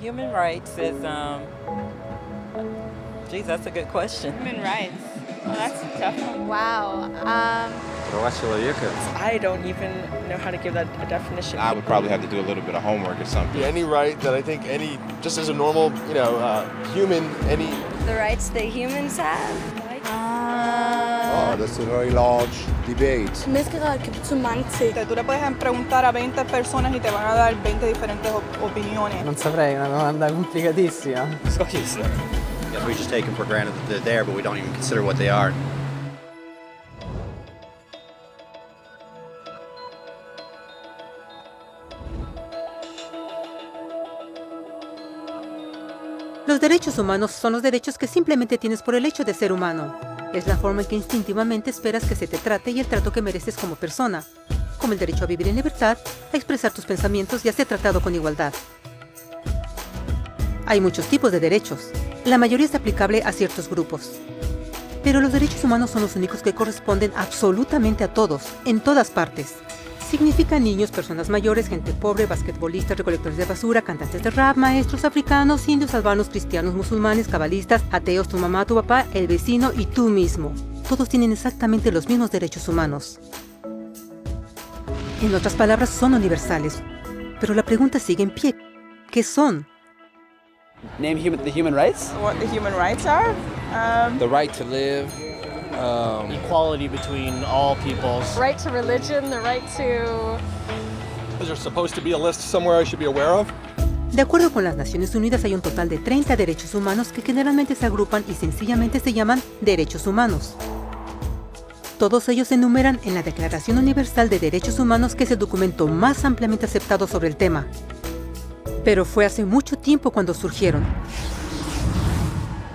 Human rights is, geez, that's a good question. Human rights. Oh, that's a tough one. Wow. Права человека. I don't even know how to give that a definition. I would probably have to do a little bit of homework or something. Any right that I think just as a normal, human, any... The rights that humans have? That's a very large debate. Menneskerettigheder kan betyde mange ting. Tú le puedes preguntar a 20 personas y te van a dar 20 diferentes opiniones. Non saprei, è una domanda complicatissima. We just take them for granted that they're there, but we don't even consider what they are. Los derechos humanos son los derechos que simplemente tienes por el hecho de ser humano. Es la forma en que instintivamente esperas que se te trate y el trato que mereces como persona, como el derecho a vivir en libertad, a expresar tus pensamientos y a ser tratado con igualdad. Hay muchos tipos de derechos. La mayoría es aplicable a ciertos grupos. Pero los derechos humanos son los únicos que corresponden absolutamente a todos, en todas partes. Significan niños, personas mayores, gente pobre, basquetbolistas, recolectores de basura, cantantes de rap, maestros africanos, indios, albanos, cristianos, musulmanes, cabalistas, ateos, tu mamá, tu papá, el vecino y tú mismo. Todos tienen exactamente los mismos derechos humanos. En otras palabras, son universales. Pero la pregunta sigue en pie. ¿Qué son? Name the human rights? What the human rights are? The right to live. Equality between all peoples. Right to religion, the right to... Is there supposed to be a list somewhere I should be aware of? De acuerdo con las Naciones Unidas, hay un total de 30 derechos humanos que generalmente se agrupan y sencillamente se llaman derechos humanos. Todos ellos se enumeran en la Declaración Universal de Derechos Humanos, que es el documento más ampliamente aceptado sobre el tema. Pero fue hace mucho tiempo cuando surgieron.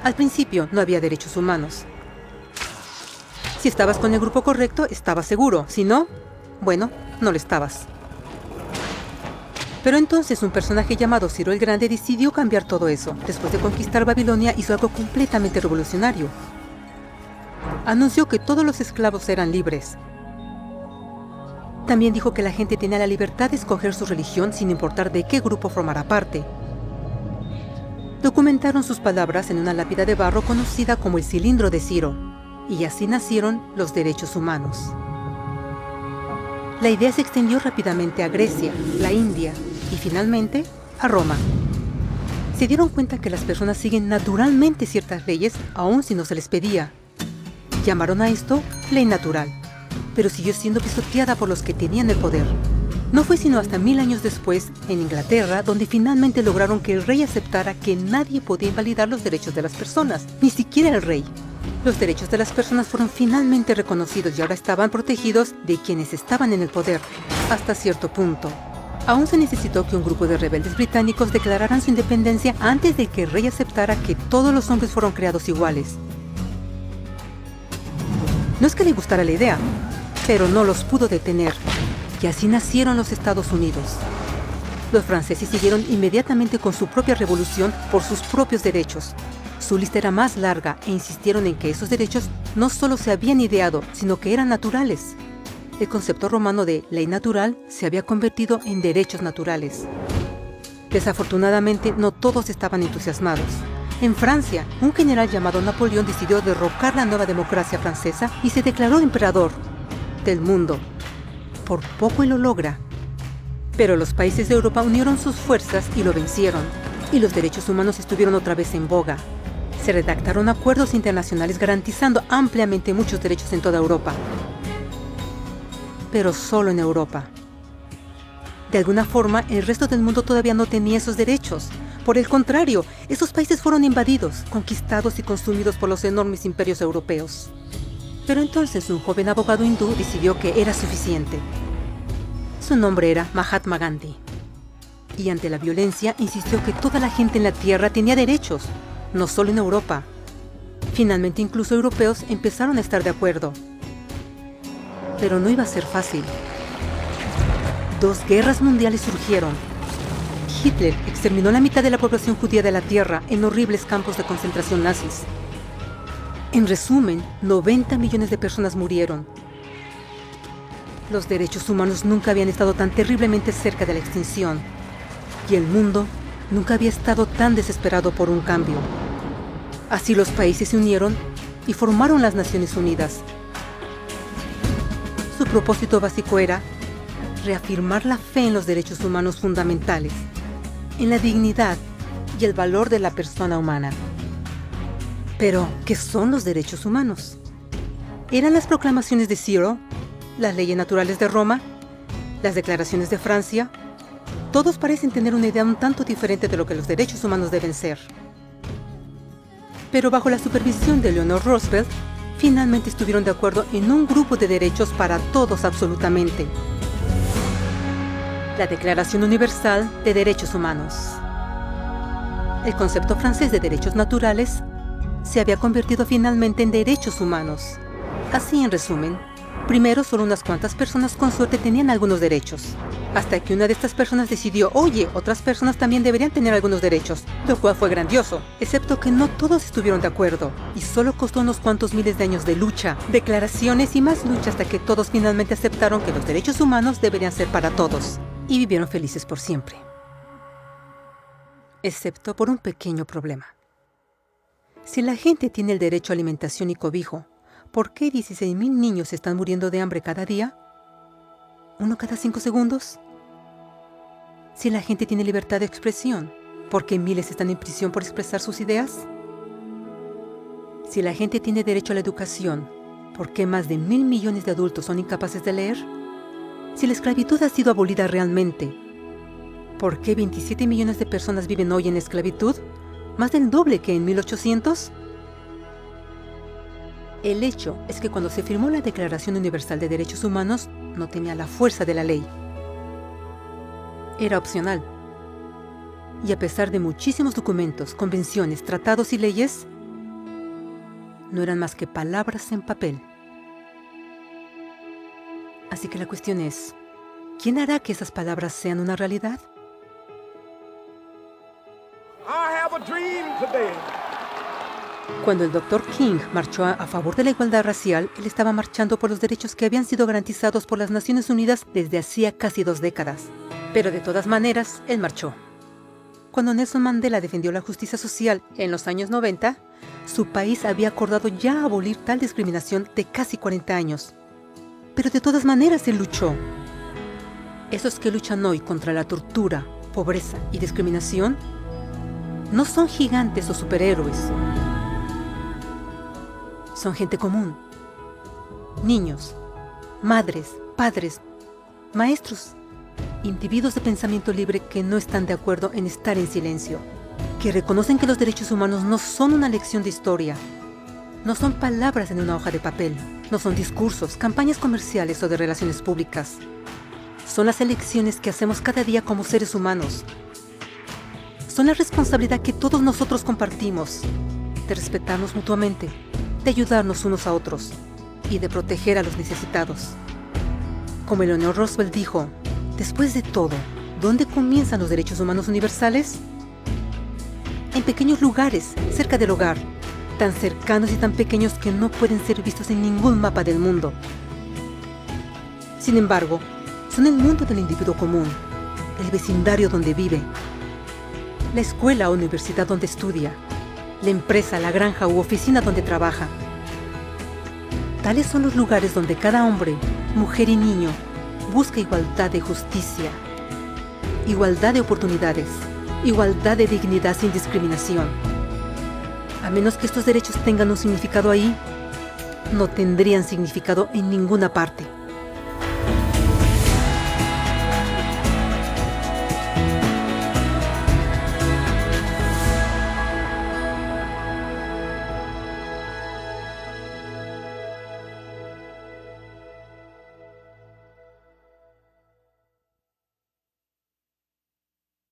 Al principio no había derechos humanos. Si estabas con el grupo correcto, estabas seguro. Si no, bueno, no lo estabas. Pero entonces un personaje llamado Ciro el Grande decidió cambiar todo eso. Después de conquistar Babilonia, hizo algo completamente revolucionario. Anunció que todos los esclavos eran libres. También dijo que la gente tenía la libertad de escoger su religión sin importar de qué grupo formara parte. Documentaron sus palabras en una lápida de barro conocida como el Cilindro de Ciro, y así nacieron los derechos humanos. La idea se extendió rápidamente a Grecia, la India y finalmente a Roma. Se dieron cuenta que las personas siguen naturalmente ciertas leyes aun si no se les pedía. Llamaron a esto ley natural, pero siguió siendo pisoteada por los que tenían el poder. No fue sino hasta 1000 años después, en Inglaterra, donde finalmente lograron que el rey aceptara que nadie podía invalidar los derechos de las personas, ni siquiera el rey. Los derechos de las personas fueron finalmente reconocidos y ahora estaban protegidos de quienes estaban en el poder, hasta cierto punto. Aún se necesitó que un grupo de rebeldes británicos declararan su independencia antes de que el rey aceptara que todos los hombres fueron creados iguales. No es que le gustara la idea, pero no los pudo detener, y así nacieron los Estados Unidos. Los franceses siguieron inmediatamente con su propia revolución por sus propios derechos. Su lista era más larga e insistieron en que esos derechos no solo se habían ideado, sino que eran naturales. El concepto romano de ley natural se había convertido en derechos naturales. Desafortunadamente, no todos estaban entusiasmados. En Francia, un general llamado Napoleón decidió derrocar la nueva democracia francesa y se declaró emperador del mundo. Por poco y lo logra. Pero los países de Europa unieron sus fuerzas y lo vencieron. Y los derechos humanos estuvieron otra vez en boga. Se redactaron acuerdos internacionales garantizando ampliamente muchos derechos en toda Europa. Pero solo en Europa. De alguna forma, el resto del mundo todavía no tenía esos derechos. Por el contrario, esos países fueron invadidos, conquistados y consumidos por los enormes imperios europeos. Pero entonces un joven abogado hindú decidió que era suficiente. Su nombre era Mahatma Gandhi. Y ante la violencia insistió que toda la gente en la tierra tenía derechos, no solo en Europa. Finalmente incluso europeos empezaron a estar de acuerdo. Pero no iba a ser fácil. 2 guerras mundiales surgieron. Hitler exterminó la mitad de la población judía de la tierra en horribles campos de concentración nazis. En resumen, 90 millones de personas murieron. Los derechos humanos nunca habían estado tan terriblemente cerca de la extinción. Y el mundo nunca había estado tan desesperado por un cambio. Así los países se unieron y formaron las Naciones Unidas. Su propósito básico era reafirmar la fe en los derechos humanos fundamentales, en la dignidad y el valor de la persona humana. Pero, ¿qué son los derechos humanos? ¿Eran las proclamaciones de Ciro, las leyes naturales de Roma, las declaraciones de Francia? Todos parecen tener una idea un tanto diferente de lo que los derechos humanos deben ser. Pero bajo la supervisión de Eleanor Roosevelt, finalmente estuvieron de acuerdo en un grupo de derechos para todos absolutamente. La Declaración Universal de Derechos Humanos. El concepto francés de derechos naturales se había convertido finalmente en derechos humanos. Así, en resumen, primero solo unas cuantas personas con suerte tenían algunos derechos, hasta que una de estas personas decidió, oye, otras personas también deberían tener algunos derechos, lo cual fue grandioso, excepto que no todos estuvieron de acuerdo, y solo costó unos cuantos miles de años de lucha, declaraciones y más lucha hasta que todos finalmente aceptaron que los derechos humanos deberían ser para todos, y vivieron felices por siempre. Excepto por un pequeño problema. Si la gente tiene el derecho a alimentación y cobijo, ¿por qué 16,000 niños están muriendo de hambre cada día? ¿Uno cada 5 segundos? Si la gente tiene libertad de expresión, ¿por qué miles están en prisión por expresar sus ideas? Si la gente tiene derecho a la educación, ¿por qué más de 1,000 millones de adultos son incapaces de leer? Si la esclavitud ha sido abolida realmente, ¿por qué 27 millones de personas viven hoy en esclavitud? ¿Más del doble que en 1800? El hecho es que cuando se firmó la Declaración Universal de Derechos Humanos, no tenía la fuerza de la ley. Era opcional. Y a pesar de muchísimos documentos, convenciones, tratados y leyes, no eran más que palabras en papel. Así que la cuestión es, ¿quién hará que esas palabras sean una realidad? Cuando el Dr. King marchó a favor de la igualdad racial, él estaba marchando por los derechos que habían sido garantizados por las Naciones Unidas desde hacía casi 2 décadas. Pero de todas maneras, él marchó. Cuando Nelson Mandela defendió la justicia social en los años 90, su país había acordado ya abolir tal discriminación de casi 40 años. Pero de todas maneras él luchó. Esos que luchan hoy contra la tortura, pobreza y discriminación no son gigantes o superhéroes. Son gente común. Niños, madres, padres, maestros, individuos de pensamiento libre que no están de acuerdo en estar en silencio, que reconocen que los derechos humanos no son una lección de historia, no son palabras en una hoja de papel, no son discursos, campañas comerciales o de relaciones públicas. Son las elecciones que hacemos cada día como seres humanos. Son la responsabilidad que todos nosotros compartimos, de respetarnos mutuamente, de ayudarnos unos a otros y de proteger a los necesitados. Como Eleanor Roosevelt dijo, después de todo, ¿dónde comienzan los derechos humanos universales? En pequeños lugares, cerca del hogar, tan cercanos y tan pequeños que no pueden ser vistos en ningún mapa del mundo. Sin embargo, son el mundo del individuo común, el vecindario donde vive, la escuela o universidad donde estudia, la empresa, la granja u oficina donde trabaja. Tales son los lugares donde cada hombre, mujer y niño busca igualdad de justicia, igualdad de oportunidades, igualdad de dignidad sin discriminación. A menos que estos derechos tengan un significado ahí, no tendrían significado en ninguna parte.